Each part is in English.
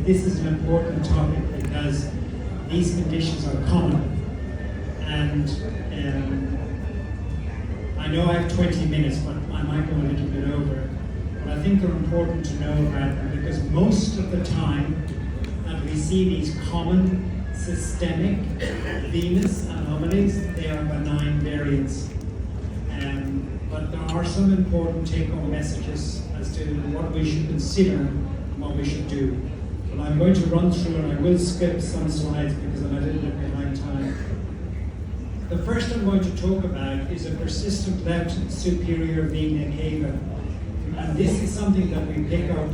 this is an important topic because these conditions are common. And I know I have 20 minutes, but I might go a little bit over. But I think they're important to know about them because most of the time that we see these common systemic venous anomalies, they are benign variants. But there are some important take-home messages as to what we should consider and what we should do. But I'm going to run through and I will skip some slides because I'm a little bit behind time. The first I'm going to talk about is a persistent left superior vena cava. And this is something that we pick up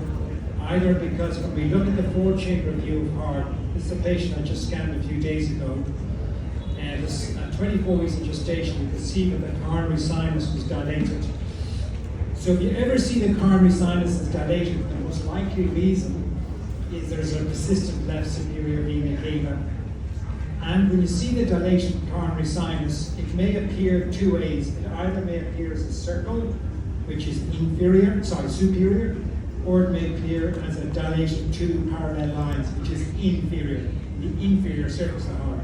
either because when we look at the 4-chamber view of heart, this is a patient I just scanned a few days ago, and at 24 weeks of gestation, you can see that the coronary sinus was dilated. So if you ever see the coronary sinus is dilated, the most likely reason is there's a persistent left superior vena cava. And when you see the dilated coronary sinus, it may appear two ways. It either may appear as a circle, which is superior, or it may appear as a dilated two parallel lines, which is inferior, the inferior surface of the heart.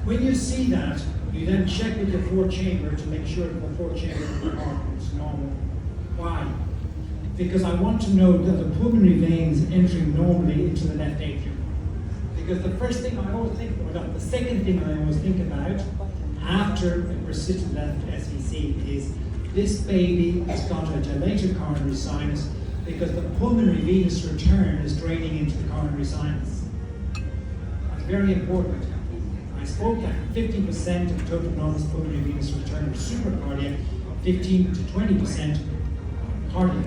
When you see that, you then check with your 4-chamber to make sure that the 4-chamber of the heart is normal. Why? Because I want to know that the pulmonary veins entering normally into the left atrium. Because the first thing I always think about, the second thing I always think about after a persistent left SVC is this baby has got a dilated coronary sinus because the pulmonary venous return is draining into the coronary sinus. That's very important. I spoke that 50% of total enormous pulmonary venous return is supracardiac, 15 to 20% cardiac.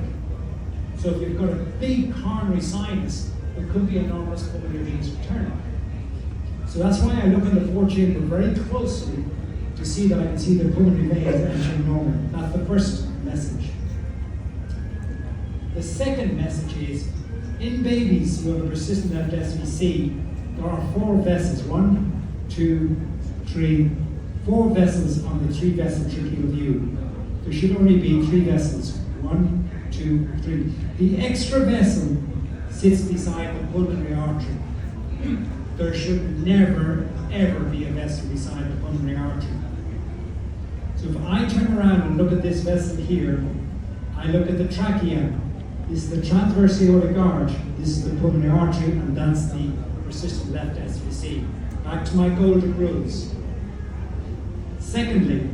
So if you've got a big coronary sinus, there could be enormous pulmonary venous return. So that's why I look at the 4-chamber very closely to see that I can see the pulmonary veins entering normal. That's the first message. The second message is, in babies who have a persistent left SVC, there are 4 vessels, 1, 2, 3, 4 vessels on the 3-vessel tracheal view. There should only be 3 vessels, 1, 2, 3. The extra vessel sits beside the pulmonary artery. There should never, ever be a vessel beside the pulmonary artery. So if I turn around and look at this vessel here, I look at the trachea. This is the transverse aortic arch. This is the pulmonary artery, and that's the persistent left SVC. Back to my golden rules. Secondly,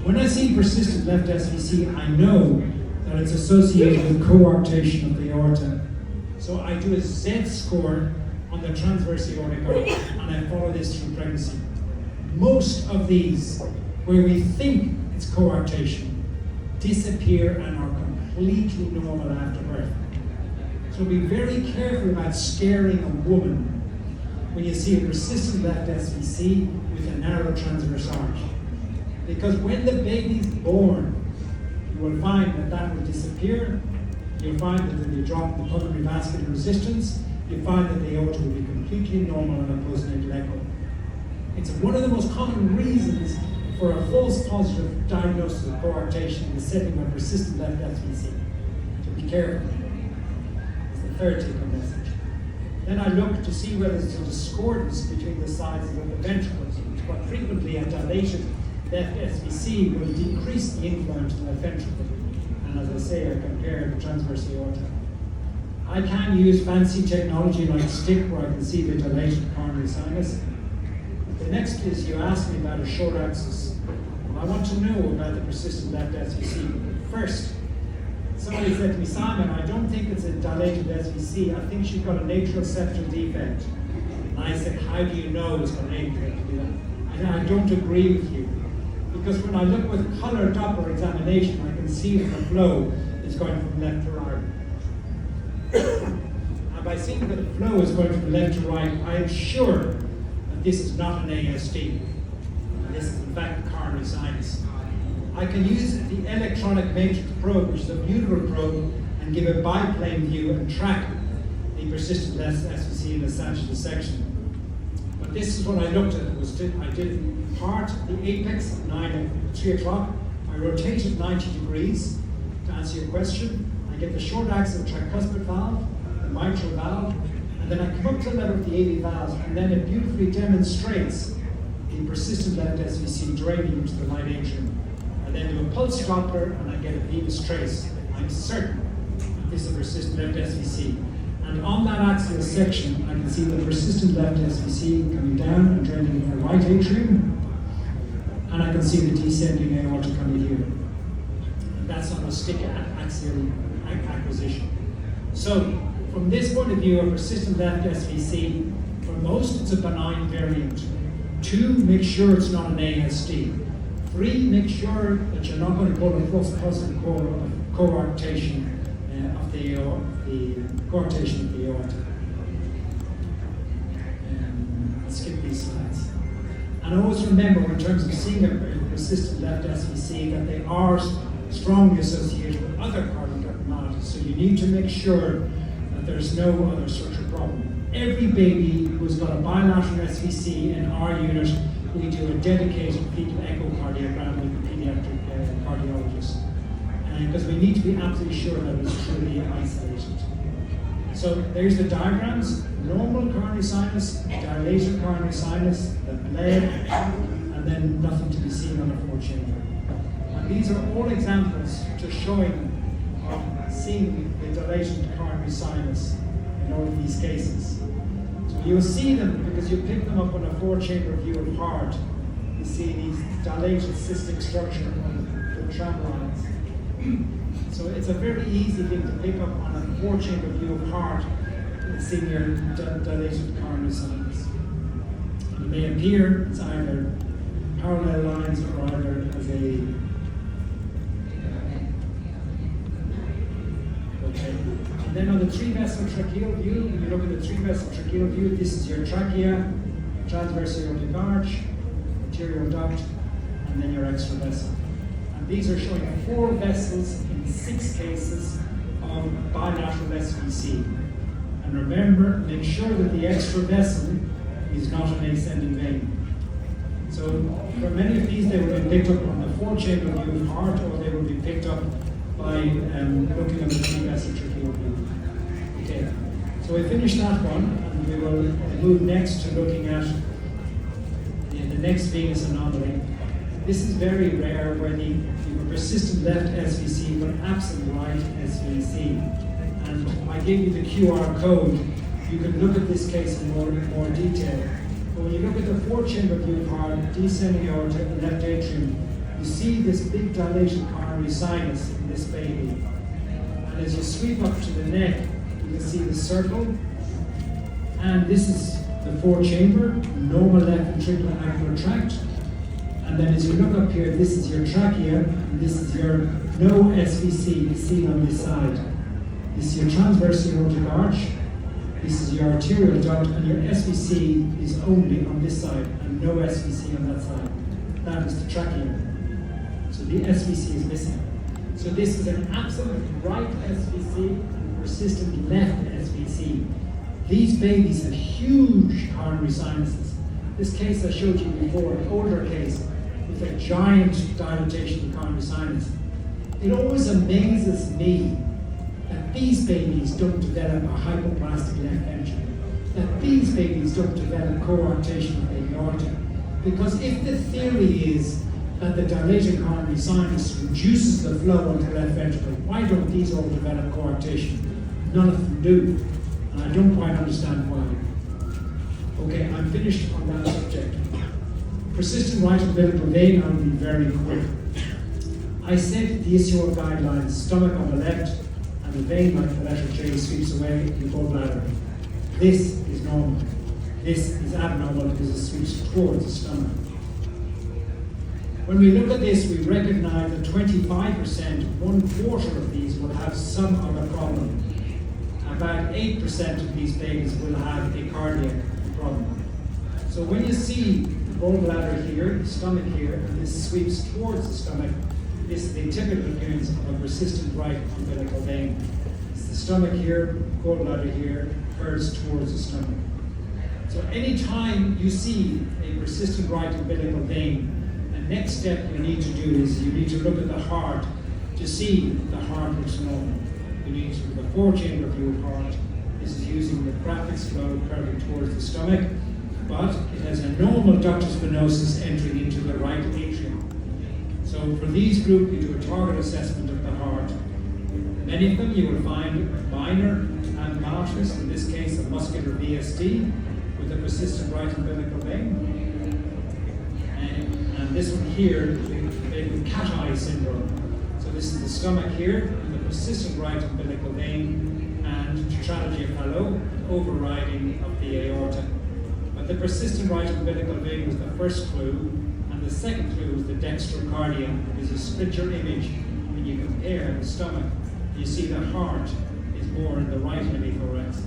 when I see persistent left SVC, I know that it's associated with coarctation of the aorta. So I do a Z-score on the transverse aortic arch, and I follow this through pregnancy. Most of these, where we think it's coarctation, disappear and are completely normal after birth. So be very careful about scaring a woman when you see a persistent left SVC with a narrow transverse arch. Because when the baby's born, you will find that that will disappear. You'll find that there'll be a drop in the pulmonary vascular resistance. You'll find that the aorta will be completely normal on a postnatal echo. It's one of the most common reasons for a false positive diagnosis of coarctation in the setting of persistent left SVC. So be careful. It's the third take-home message. Then I look to see whether there's a discordance between the sizes of the ventricles. Quite frequently, a dilated left SVC will decrease the influence of the left ventricle. And as I say, I compare the transverse aorta. I can use fancy technology like stick where I can see the dilated coronary sinus. The next is you ask me about a short axis. I want to know about the persistent left SVC. First, somebody said to me, Simon, I don't think it's a dilated SVC. I think she's got an atrial septal defect. And I said, how do you know it's got an atrial defect? I said, I don't agree with you. Because when I look with color Doppler examination, I can see that the flow is going from left to right. And by seeing that the flow is going from left to right, I am sure that this is not an ASD. This is in fact a coronary sinus. I can use the electronic matrix probe, which is a butyl probe, and give a biplane view and track the persistent left SVC in a sagittal section. But this is what I looked at. I did part the apex at 3 o'clock. I rotated 90 degrees to answer your question. I get the short axis tricuspid valve, the the mitral valve, and then I come up to the level of the AV valves, and then it beautifully demonstrates the persistent left SVC draining into the right atrium. I then do a pulse Doppler, and I get a venous trace. I'm certain this is a persistent left SVC. And on that axial section, I can see the persistent left SVC coming down and draining in the right atrium, and I can see the descending aorta coming here. And that's on a stick axial acquisition. So, from this point of view, a persistent left SVC, for most it's a benign variant. 2, make sure it's not an ASD. 3, make sure that you're not going to call a positive coarctation of the coarctation of the aorta. I'll skip these slides. And always remember, in terms of seeing a persistent left SVC, that they are strongly associated with other cardiac abnormalities. So you need to make sure that there's no other structural problem. Every baby who's got a bilateral SVC in our unit, we do a dedicated fetal echocardiogram with the pediatric cardiologist. Because we need to be absolutely sure that it's truly isolated. So there's the diagrams: normal coronary sinus, dilated coronary sinus, the bled, and then nothing to be seen on a 4-chamber. And these are all examples just showing of seeing the dilated coronary sinus in all of these cases. So you'll see them because you pick them up on a 4-chamber view of heart. You see these dilated cystic structure on the tram lines. So it's a very easy thing to pick up on a 4-chamber view of heart in seeing your dilated coronary sinus. It may appear it's either parallel lines or either as a okay. And then on the 3-vessel tracheal view, when you look at the 3-vessel tracheal view, this is your trachea, transverse aortic arch, arterial duct, and then your extra vessel. These are showing 4 vessels in 6 cases of bilateral SVC. And remember, make sure that the extra vessel is not an ascending vein. So for many of these, they will be picked up on the 4-chamber view of heart, or they will be picked up by looking at the 3-vessel tracheal view. Okay, so we finished that one, and we will move next to looking at the next venous anomaly. This is very rare where you have a persistent left SVC but absent right SVC. And I gave you the QR code. You can look at this case in more detail. But when you look at the 4-chamber view of heart, descending aorta, left atrium, you see this big dilated coronary sinus in this baby. And as you sweep up to the neck, you can see the circle. And this is the 4-chamber, normal left ventricular angular tract. And then as you look up here, this is your trachea, and this is your no SVC seen on this side. This is your transverse aortic arch, this is your arterial duct, and your SVC is only on this side, and no SVC on that side. That is the trachea. So the SVC is missing. So this is an absolute right SVC and persistent left SVC. These babies have huge coronary sinuses. This case I showed you before, an older case, with a giant dilatation of the coronary sinus. It always amazes me that these babies don't develop a hypoplastic left ventricle, that these babies don't develop coarctation of the aorta. Because if the theory is that the dilated coronary sinus reduces the flow into the left ventricle, why don't these all develop coarctation? None of them do, and I don't quite understand why. Okay, I'm finished on that subject. Persistent right umbilical vein, I'll be very quick. I said the issue of guidelines, stomach on the left, and the vein like the letter J sweeps away in the gallbladder. This is normal. This is abnormal because it sweeps towards the stomach. When we look at this, we recognize that 25%, 1/4 of these will have some other problem. About 8% of these babies will have a cardiac problem. So when you see the gallbladder here, the stomach here, and this sweeps towards the stomach, this is the typical appearance of a persistent right umbilical vein. It's the stomach here, gallbladder here, curves towards the stomach. So anytime you see a persistent right umbilical vein, the next step you need to do is you need to look at the heart to see if the heart looks normal. You need to look at the 4-chamber view of heart. This is using the graphics flow curving towards the stomach, but it has a normal ductus venosus entering into the right atrium. So for these group, we do a target assessment of the heart. Many of them you will find minor abnormalities, in this case a muscular VSD with a persistent right umbilical vein. And this one here is with cat-eye syndrome. So this is the stomach here, with a persistent right umbilical vein and tetralogy of Fallot, overriding of the aorta. But the persistent right umbilical vein was the first clue, and the second clue was the dextrocardia. There's a splinter image when you compare the stomach. You see the heart is more in the right hemithorax.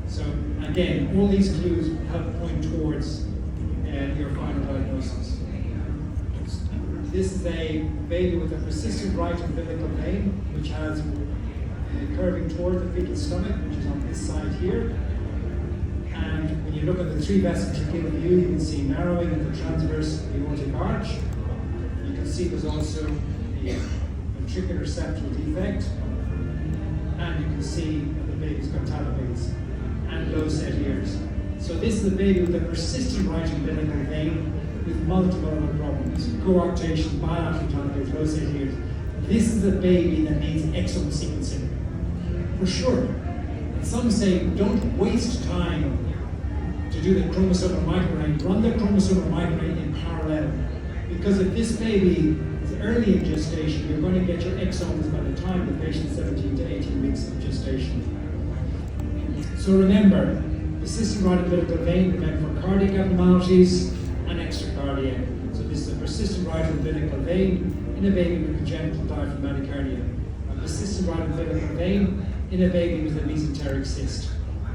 So again, all these clues help point towards your final diagnosis. This is a baby with a persistent right umbilical vein, which has curving toward the fetal stomach, which is on this side here. And when you look at the three ventricular view, you can see narrowing of the transverse aortic arch. You can see there's also a ventricular septal defect. And you can see that the baby's got talipes and low set ears. So this is a baby with a persistent right umbilical vein with multiple other problems. Coarctation, bilateral talipes, low set ears. This is a baby that needs exome sequencing. For sure. And some say, don't waste time to do the chromosomal microarray. Run the chromosomal microarray in parallel. Because if this baby is early in gestation, you're going to get your exomes by the time the patient's 17 to 18 weeks of gestation. So remember, persistent right umbilical vein is meant for cardiac abnormalities and extracardia. So this is a persistent right umbilical vein in a baby with congenital diaphragmatic. A persistent right umbilical vein in a baby with a mesenteric cyst.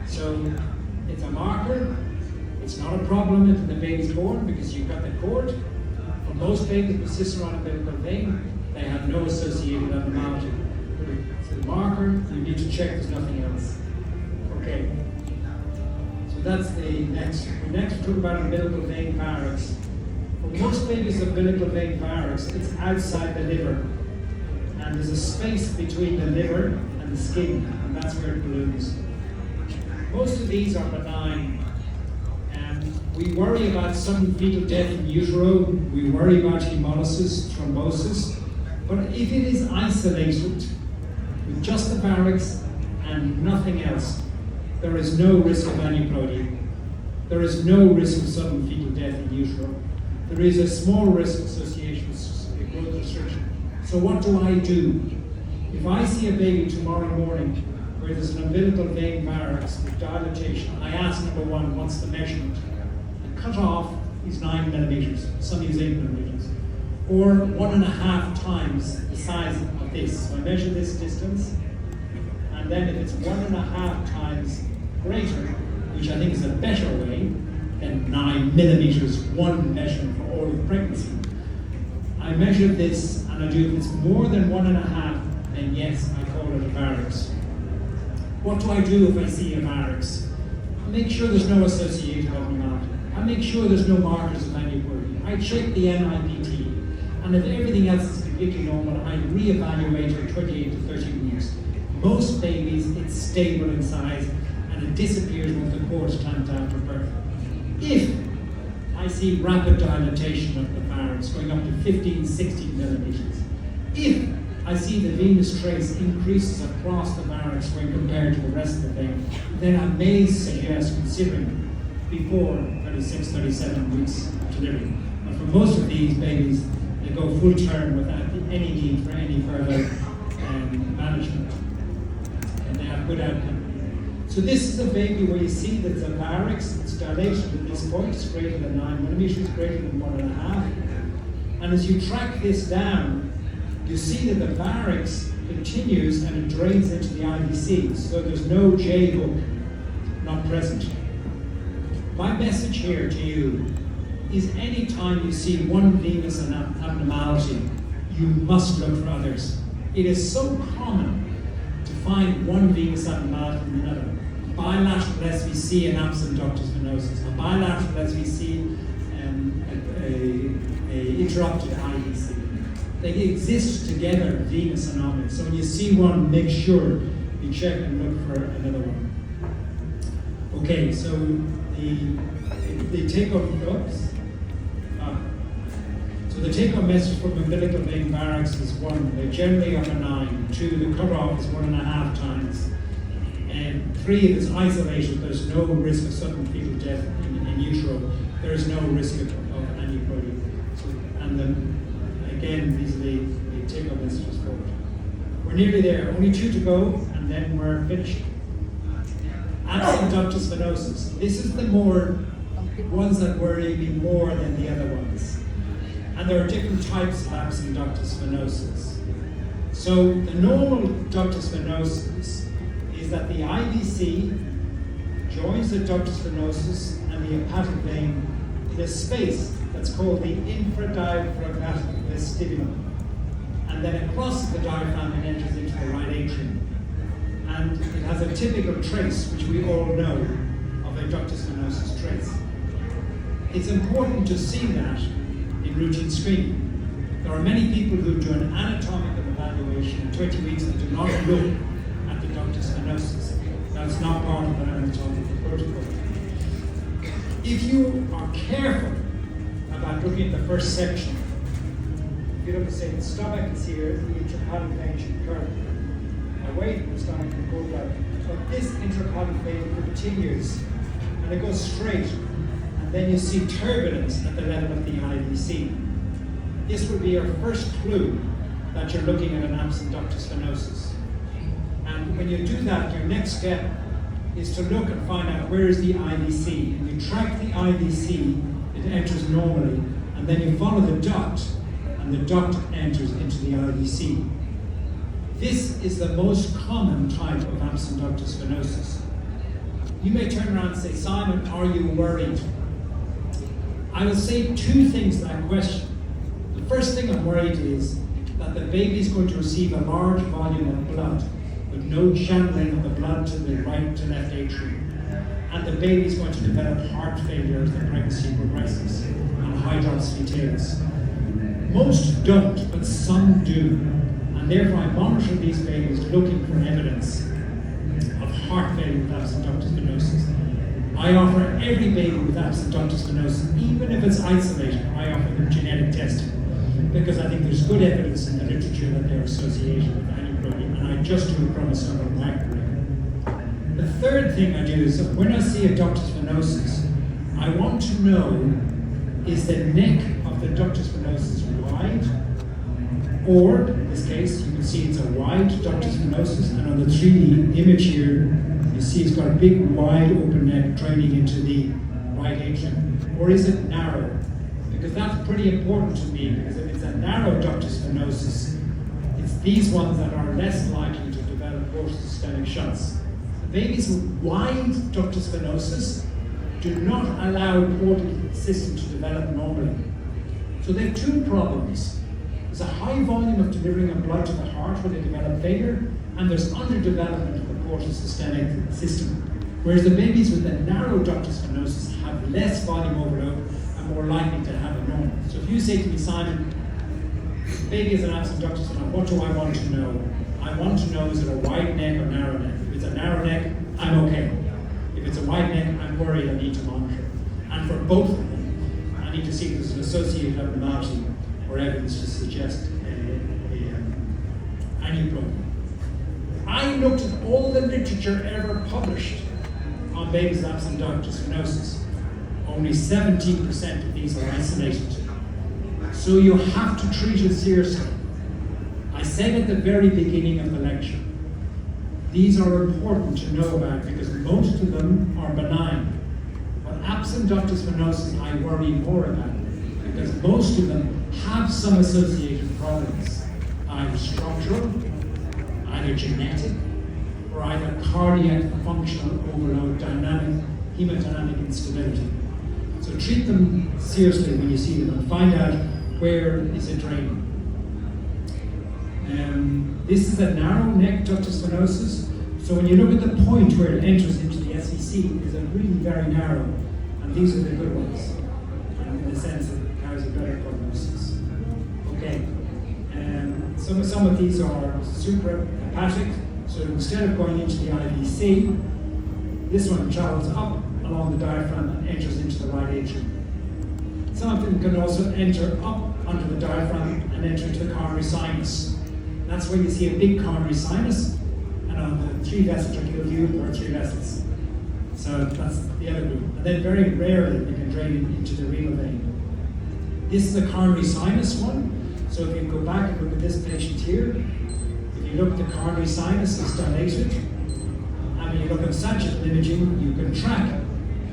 So it's a marker. It's not a problem if the baby's born because you've got the cord. For most babies with persistent right umbilical vein, they have no associated abnormality. It's a marker. You need to check there's nothing else. Okay. So that's the next. Next, we talk about umbilical vein varix. For most babies with umbilical vein varix, it's outside the liver. And there's a space between the liver and the skin, and that's where it balloons. Most of these are benign. We worry about sudden fetal death in utero, we worry about hemolysis, thrombosis, but if it is isolated with just the varix and nothing else, there is no risk of aneuploidy. There is no risk of sudden fetal death in utero. There is a small risk associated with growth restriction. So what do I do? If I see a baby tomorrow morning where there's an umbilical vein varix with dilatation, I ask number one, what's the measurement? Cut off is 9 millimeters, some use 8 millimeters, or 1.5 times the size of this. So I measure this distance, and then if it's 1.5 times greater, which I think is a better way than 9 millimeters, one measurement for all of pregnancy, I measure this, and I do, if it's more than 1.5, then yes, I call it a varix. What do I do if I see a varix? I make sure there's no associated abnormality. I make sure there's no markers of aneuploidy. I check the NIPT, and if everything else is completely normal, I reevaluate at 28 to 30 weeks. Most babies, it's stable in size, and it disappears with the course times after birth. If I see rapid dilatation of the varix going up to 15, 16 millimeters, if I see the venous trace increases across the varix when compared to the rest of the vein, then I may suggest considering before 36, 37 weeks of delivery. But for most of these babies, they go full term without any need for any further management. And they have good outcome. So this is a baby where you see that the varix, it's dilated at this point, it's greater than 9 millimeters, greater than 1.5. And as you track this down, you see that the varix continues and it drains into the IVC. So there's no J hook not present. My message here to you is any time you see one venous abnormality, you must look for others. It is so common to find one venous abnormality in another. Bilateral SVC and absent ductus venosus. A bilateral SVC and a interrupted IVC. They exist together, venous anomalies. So when you see one, make sure you check and look for another one. Okay, so the take-home so the take-home message from umbilical vein barracks is 1, they're generally are benign. 2, the cut-off is 1.5 times. And 3, if it's isolated, there's no risk of sudden fetal death in utero. There is no risk of aneuploidy. So, and then again, these are the take-home messages forward. We're nearly there. Only 2 to go, and then we're finished. Absent ductus venosus. This is the ones that worry me more than the other ones. And there are different types of absent ductus venosus. So the normal ductus venosus is that the IVC joins the ductus venosus and the hepatic vein in a space that's called the infradiaphragmatic vestibulum. And then it crosses the diaphragm and enters into the right atrium. And it has a typical trace, which we all know, of a ductus venosus trace. It's important to see that in routine screening. There are many people who do an anatomical evaluation in 20 weeks and do not look at the ductus venosus. That's not part of an anatomical protocol. If you are careful about looking at the first section, if you look at, say, the stomach is here, the intrahepatic vein should curve away from the stomach and go down. But this intrahepatic vein continues and it goes straight. Then you see turbulence at the level of the IVC. This would be your first clue that you're looking at an absent ductus venosus. And when you do that, your next step is to look and find out where is the IVC. And you track the IVC, it enters normally, and then you follow the duct, and the duct enters into the IVC. This is the most common type of absent ductus venosus. You may turn around and say, Simon, are you worried? I will say 2 things to that question. The first thing I'm worried is that the baby is going to receive a large volume of blood with no channeling of the blood to the right to left atrium. And the baby is going to develop heart failure as the pregnancy progresses and hydrops fetalis. Most don't, but some do. And therefore I monitor these babies looking for evidence of heart failure with absent ductus venosus. I offer every baby with absent ductus venosus, even if it's isolated, I offer them genetic testing because I think there's good evidence in the literature that they're associated with aneuploidy, and I just do a chromosomal microarray. The third thing I do is when I see a ductus venosus, I want to know, is the neck of the ductus venosus wide? Or, in this case, you can see it's a wide ductus venosus, and on the 3D image here, you see it's got a big, wide open neck draining into the right atrium. Or is it narrow? Because that's pretty important to me, because if it's a narrow ductus venosus, it's these ones that are less likely to develop portal systemic shunts. The babies with wide ductus venosus do not allow portal system to develop normally. So they have 2 problems. There's a high volume of delivering of blood to the heart where they develop failure, and there's underdevelopment of the portal systemic system. Whereas the babies with the narrow ductus venosus have less volume overload and more likely to have a normal. So if you say to me, Simon, the baby has an absent ductus venosus, what do I want to know? I want to know, is it a wide neck or narrow neck? If it's a narrow neck, I'm okay. If it's a wide neck, I'm worried, I need to monitor. And for both of them, I need to see if there's an associated abnormality or evidence to suggest aneuploidy. I looked at all the literature ever published on babies with absent ductus venosus. Only 17% of these are isolated. So you have to treat it seriously. I said at the very beginning of the lecture, these are important to know about because most of them are benign. But absent ductus venosus I worry more about because most of them have some associated problems, either structural, either genetic, or either cardiac functional overload, dynamic, hemodynamic instability. So treat them seriously when you see them and find out where is it draining. This is a narrow neck ductus venosus. So when you look at the point where it enters into the SEC, it's a really very narrow, and these are the good ones, in the sense that it carries a better prognosis. Okay, some of these are suprahepatic, so instead of going into the IVC, This one travels up along the diaphragm and enters into the right atrium. Some of them can also enter up onto the diaphragm and enter into the coronary sinus. That's where you see a big coronary sinus, and on the 3 ventricular view there are 3 vessels. So that's the other group. And then very rarely they can drain into the renal vein. This is a coronary sinus one. So if you go back and look at this patient here, if you look at the coronary sinus, it's dilated. And when you look at sagittal imaging, you can track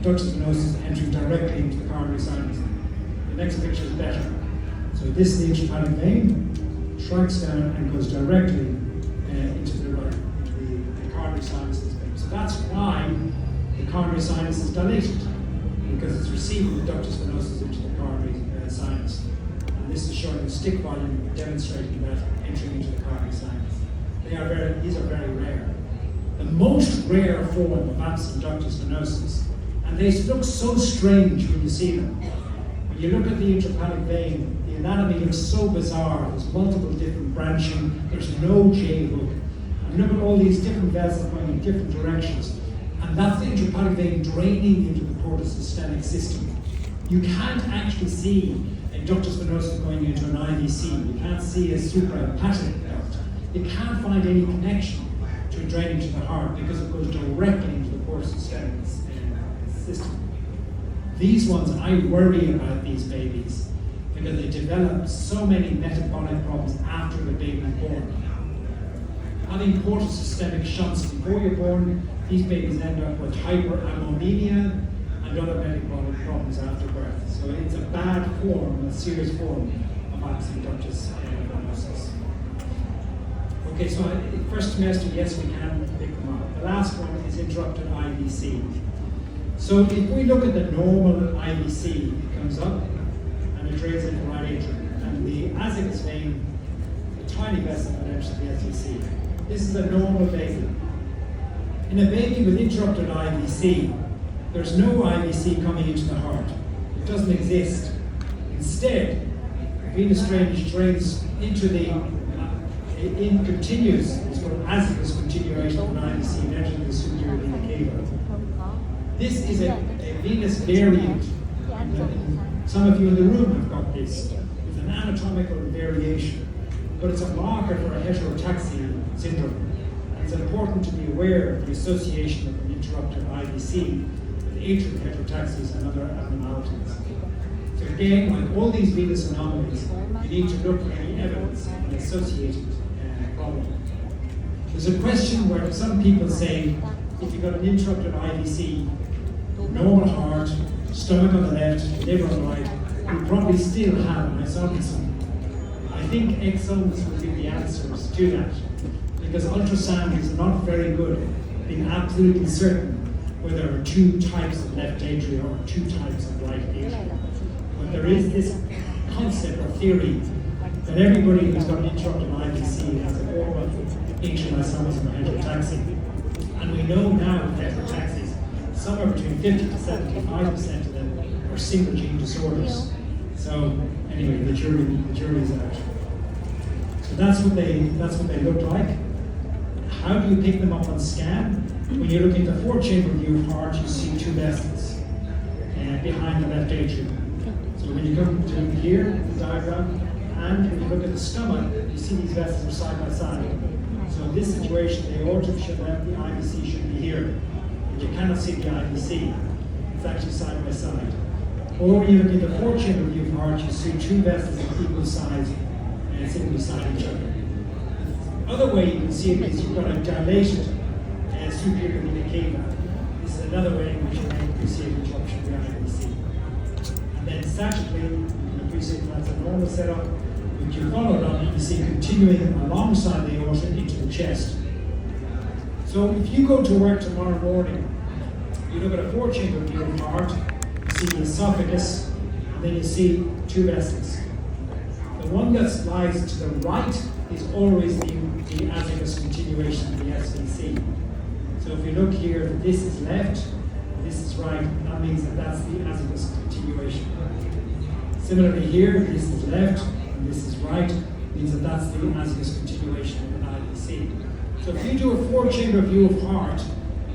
ductus venosus entering directly into the coronary sinus. The next picture is better. So this is the intrahepatic vein, tracks down and goes directly into the coronary sinus of this vein. So that's why the coronary sinus is dilated, because it's receiving the ductus venosus into the coronary sinus. And this is showing the stick volume demonstrating that entering into the coronary sinus. These are very rare. The most rare form of absent ductus venosus, and they look so strange when you see them. When you look at the intrahepatic vein, the anatomy looks so bizarre. There's multiple different branching, there's no J hook. And look at all these different vessels going in different directions. And that's the intrahepatic vein draining into the portosystemic system. You can't actually see a ductus venosus going into an IVC. You can't see a suprahepatic duct. You can't find any connection to draining to the heart because it goes directly into the portosystemic system. These ones, I worry about these babies because they develop so many metabolic problems after the baby is born. Having portosystemic shunts before you're born, these babies end up with hyperammonemia and other metabolic problems after birth. So it's a bad form, a serious form of absent ductus venosus. Okay, so first semester, yes, we can pick them up. The last one is interrupted IVC. So if we look at the normal IVC, it comes up and it drains into the right atrium. And the azygous vein, a tiny vessel that enters the SVC. This is a normal baby. In a baby with interrupted IVC, there's no IVC coming into the heart. It doesn't exist. Instead, venous drainage drains into the continuous, it's called azygous continuation of an IVC and entering the superior vena cava. This is a venous variant. Some of you in the room have got this. It's an anatomical variation, but it's a marker for a heterotaxia syndrome. And it's important to be aware of the association of an interrupted IVC with atrial heterotaxias and other abnormalities. So again, like all these venous anomalies, you need to look for any evidence of an associated problem. There's a question where some people say, if you've got an interrupted IVC, normal heart, stomach on the left, liver on the right, you probably still have an isomerism. I think exomes will be the answers to that, because ultrasound is not very good at being absolutely certain whether there are 2 types of left atria or 2 types of right atria. But there is this concept or theory that everybody who's got an interrupted IVC has a form of atrial isomerism or heterotaxia. And we know now that heterotaxias, somewhere between 50 to 75% of them are single gene disorders. So anyway, the jury's out. So that's what they look like. How do you pick them up on scan? When you're looking at the 4-chamber view of heart, you see 2 vessels behind the left atrium. So when you come to here, the diagram, and when you look at the stomach, you see these vessels are side by side. So in this situation, the aorta should have, the IVC should be here. But you cannot see the IVC. It's actually side by side. Or when you look at the 4-chamber view of heart, you see 2 vessels of equal size sitting beside each other. The other way you can see it is you've got a dilated superior vena cava. This is another way in which you can appreciate interruption of the IVC. And then sagittally, you can appreciate that's a normal setup, but you follow it up, you see continuing alongside the aorta into the chest. So if you go to work tomorrow morning, you look at a 4-chamber view of heart, you see the esophagus, and then you see 2 vessels. The one that lies to the right is always the azygous continuation of the SVC. So if you look here, this is left, this is right, that means that that's the azygous continuation. Similarly here, this is left, and this is right, means that that's the azygous continuation of an IVC. So if you do a 4-chamber view of heart,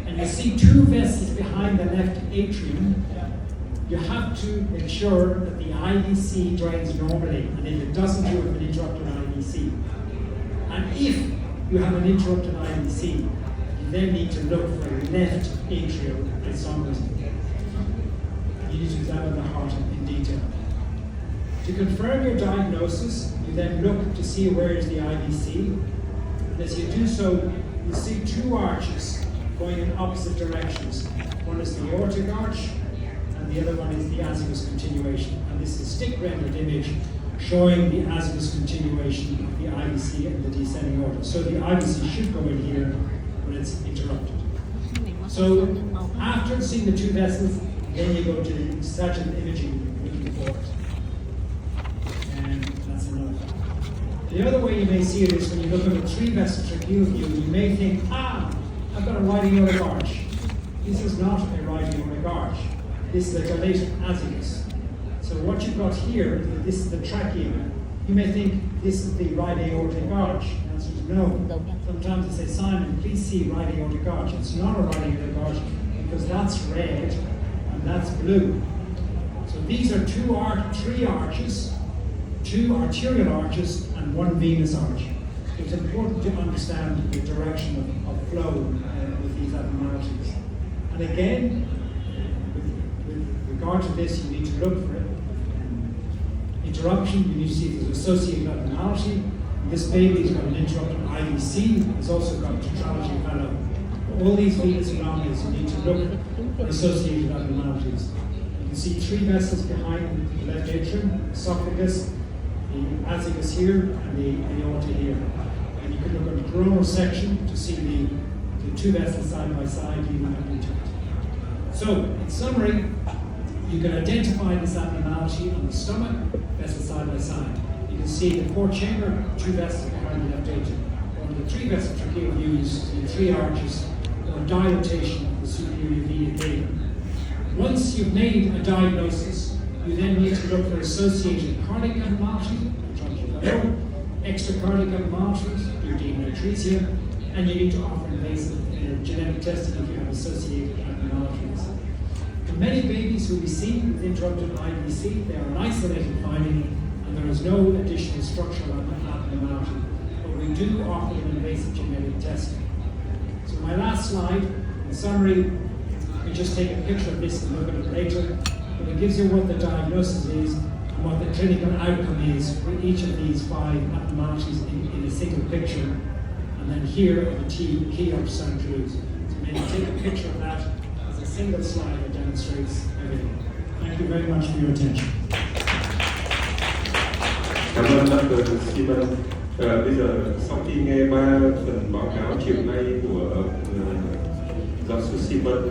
and and you see two vessels behind the left atrium, you have to ensure that the IVC drains normally, and if it doesn't, you have an interrupted IVC. And if you have an interrupted IVC, you then need to look for left atrial isomerism. You need to examine the heart in detail. To confirm your diagnosis, you then look to see where is the IVC. And as you do so, you see two arches going in opposite directions. One is the aortic arch, and the other one is the azygous continuation. And this is a stick rendered image showing the azygous continuation of the IVC and the descending aorta. So the IVC should go in here when it's interrupted. So after seeing the two vessels, then you go to the sagittal imaging looking for it. And that's another. The other way you may see it is when you look at a three-vessel tracheal view, you may think, I've got a right aortic arch. This is not a right aortic arch. This is a dilated azygos. So what you've got here, this is the trachea. You may think this is the right aortic arch. The answer is no. Sometimes they say, Simon, please see right aortic arch. It's not a right aortic arch because that's red and that's blue. So these are three arches, two arterial arches and one venous arch. It's important to understand the direction of flow with these abnormalities. And again, with regard to this, you need to look for interruption. You need to see if there's associated abnormality. This baby's got an interrupted IVC. It's also got tetralogy fellow. All these venous anomalies, you need to look for associated abnormalities. You can see three vessels behind the left atrium, esophagus, the azygos here, and the aorta here. And you can look at the coronal section to see the two vessels side by side, leaving them intact. So, in summary, you can identify this abnormality on the stomach, vessels side by side. You can see the port chamber, two vessels behind the left atrium. On the three-vessel tracheal views, the three arches, or dilatation of the superior vena cava. Once you've made a diagnosis, you then need to look for associated cardiac abnormalities, extracardiac abnormalities, duodenal atresia, and you need to offer invasive genetic testing if you have associated abnormalities. For many babies who we see with interrupted IVC, they are an isolated finding and there is no additional structural abnormality, but we do offer them invasive genetic testing. So my last slide, in summary, we just take a picture of this and look at it later, but it gives you what the diagnosis is and what the clinical outcome is for each of these 5 abnormalities in a single picture. And then here are the key ultrasound clues. So maybe take a picture of that as a single slide that demonstrates everything. Thank you very much for your attention. Cảm ơn Dr. Simon. Bây giờ sau khi nghe 3 phần báo cáo chiều nay của giáo sư Simon